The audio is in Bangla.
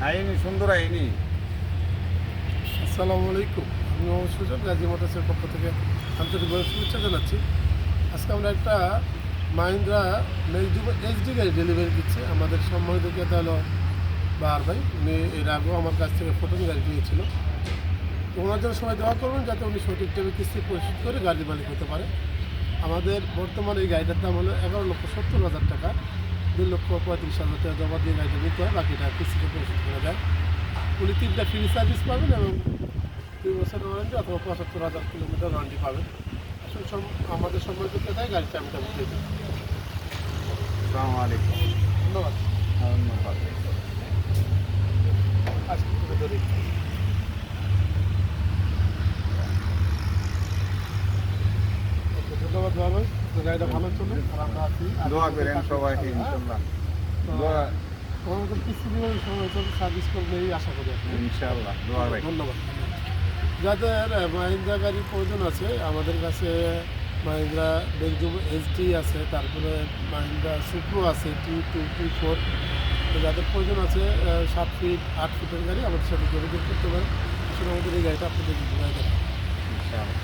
আইনি সুন্দর আইনি। আসসালামু আলাইকুম। আমি মোহাম্মদ সুজন, গাজী মোটরসের পক্ষ থেকে আন্তরিকভাবে শুভেচ্ছা জানাচ্ছি। আজকে আমরা একটা মাহিন্দ্রা ম্যাক্সিমো এইচডি গাড়ি ডেলিভারি দিচ্ছি। আমাদের সম্মানিত ক্রেতা হলো বাহার ভাই। উনি এর আগেও আমার কাছ থেকে ফোটন গাড়ি নিয়েছিল। তো ওনার জন্য সবাই দোয়া করবেন যাতে উনি সঠিক টাইমে কিস্তি পরিশোধ করে গাড়ির মালিক হতে পারে। আমাদের বর্তমানে এই গাড়িটার দাম হলো 11,70,000 টাকা। 2,35,000 টাকা জমা দিয়ে গাড়িটা নিতে হয়, বাকিটা কিস্তিতে পরিশোধ করে দেয়। উনি 3টা ফ্রি সার্ভিস পাবেন এবং 2 বছর ওয়ারেন্টি অথবা 75,000 কিলোমিটার ওয়ারেন্টি পাবেন। আসলে আমাদের সম্মানিত ক্রেতায় গাড়িটা আমি দিয়ে দিই। আসসালামু আলাইকুম। ধন্যবাদ। ধন্যবাদ। আজকে তুলে ধরি। ধন্যবাদ বাবা ভাই। তো গাড়িটা ভালো চলে আর আমরা আছি। দোয়া করেন সবাই ইনশাল্লাহ। দোয়া আমার মতো কিস্তি দিবেন সময় চলতে সার্ভিস করবেই আশা করি আপনি। ইনশাল্লাহ দোয়া ভাই। ধন্যবাদ। যাদের মাহিন্দ্রা গাড়ির প্রয়োজন আছে আমাদের কাছে মাহিন্দ্রা ম্যাক্সিমো এইচডি আছে, তারপরে মাহিন্দ্রা সুপ্রো আছে T2 T4। তো যাদের প্রয়োজন আছে 7 ফিট 8 ফিটের গাড়ি আমাদের সাথে যোগাযোগ করতে পারেন। আসলে আমাদের এই গাড়িটা আপনাদের ইনশাল্লাহ।